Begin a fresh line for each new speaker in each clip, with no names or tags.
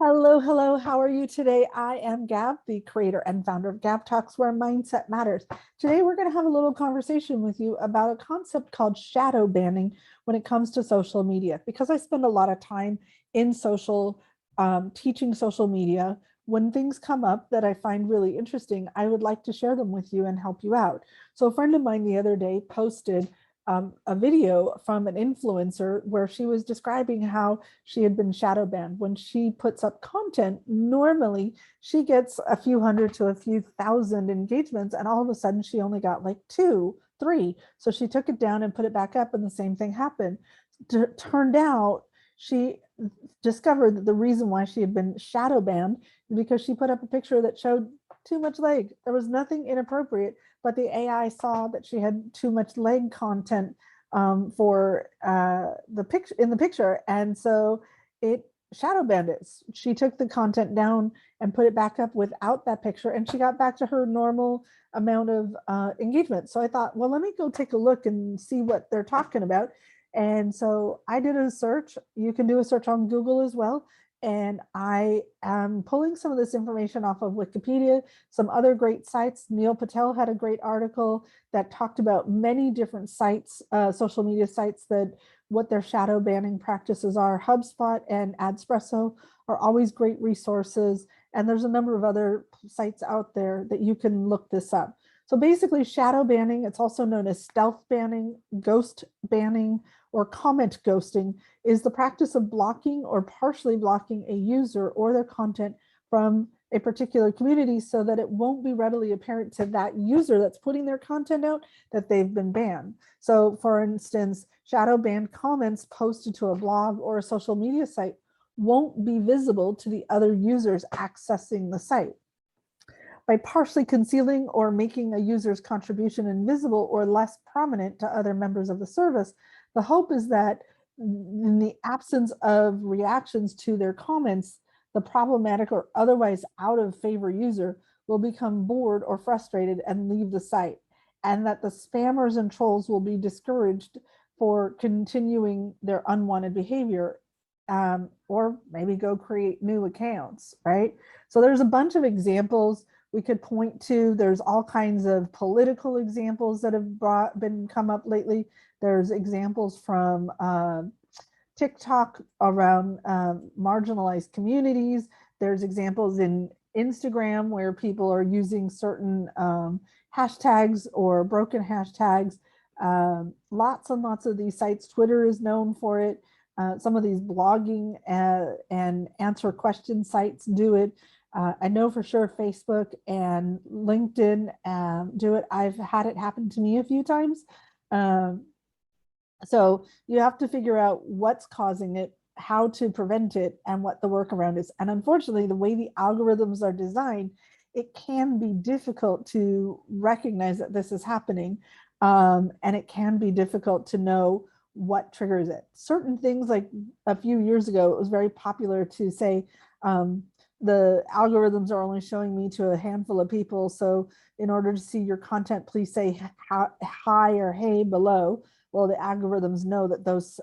Hello, hello. How are you today? I am Gab, the creator and founder of Gab Talks, where mindset matters. Today, we're going to have a little conversation with you about a concept called shadow banning when it comes to social media. Because I spend a lot of time in teaching social media, when things come up that I find really interesting, I would like to share them with you and help you out. So, a friend of mine the other day posted a video from an influencer where she was describing how she had been shadow banned. When she puts up content, normally she gets a few hundred to a few thousand engagements, and all of a sudden she only got like two, three. So she took it down and put it back up, and the same thing happened. Turned out she discovered that the reason why she had been shadow banned is because she put up a picture that showed too much leg. There was nothing inappropriate, but the AI saw that she had too much leg content for the picture in the picture, and so it shadow banned it. She took the content down and put it back up without that picture, and she got back to her normal amount of engagement. So I thought, well, let me go take a look and see what they're talking about. And so I did a search. You can do a search on Google as well. And I am pulling some of this information off of Wikipedia, some other great sites. Neil Patel had a great article that talked about many different sites, social media sites, that what their shadow banning practices are. HubSpot and Adspresso are always great resources. And there's a number of other sites out there that you can look this up. So basically, shadow banning, it's also known as stealth banning, ghost banning, or comment ghosting, is the practice of blocking or partially blocking a user or their content from a particular community so that it won't be readily apparent to that user that's putting their content out that they've been banned. So for instance, shadow banned comments posted to a blog or a social media site won't be visible to the other users accessing the site. By partially concealing or making a user's contribution invisible or less prominent to other members of the service, the hope is that in the absence of reactions to their comments, the problematic or otherwise out of favor user will become bored or frustrated and leave the site, and that the spammers and trolls will be discouraged for continuing their unwanted behavior, or maybe go create new accounts, right? So there's a bunch of examples we could point to. There's all kinds of political examples that have been come up lately. There's examples from TikTok around marginalized communities. There's examples in Instagram where people are using certain hashtags or broken hashtags. Lots and lots of these sites. Twitter is known for it. Some of these blogging and answer question sites do it. I know for sure Facebook and LinkedIn do it. I've had it happen to me a few times. So you have to figure out what's causing it, how to prevent it, and what the workaround is. And unfortunately, the way the algorithms are designed, it can be difficult to recognize that this is happening. And it can be difficult to know what triggers it. Certain things, like a few years ago, it was very popular to say, the algorithms are only showing me to a handful of people. So in order to see your content, please say hi or hey below. Well, the algorithms know that those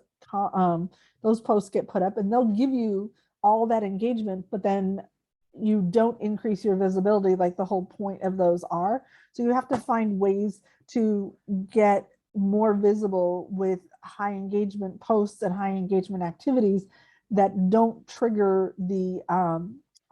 posts get put up, and they'll give you all that engagement, but then you don't increase your visibility like the whole point of those are. So you have to find ways to get more visible with high engagement posts and high engagement activities that don't trigger the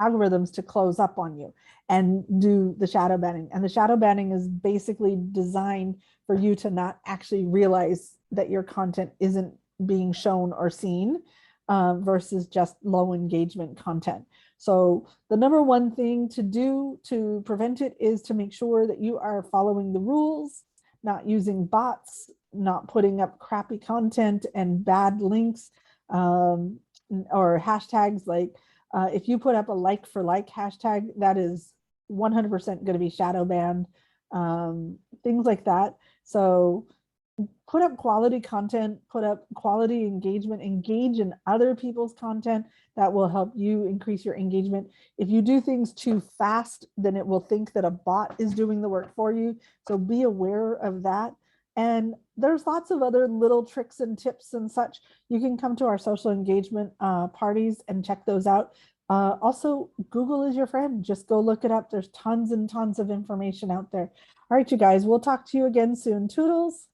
algorithms to close up on you and do the shadow banning. And the shadow banning is basically designed for you to not actually realize that your content isn't being shown or seen, versus just low engagement content. So the number one thing to do to prevent it is to make sure that you are following the rules, not using bots, not putting up crappy content and bad links, or hashtags. Like if you put up a like for like hashtag, that is 100% going to be shadow banned, things like that. So put up quality content, put up quality engagement, engage in other people's content. That will help you increase your engagement. If you do things too fast, then it will think that a bot is doing the work for you. So be aware of that. And there's lots of other little tricks and tips and such. You can come to our social engagement parties and check those out. Also, Google is your friend. Just go look it up. There's tons and tons of information out there. All right, you guys, we'll talk to you again soon. Toodles.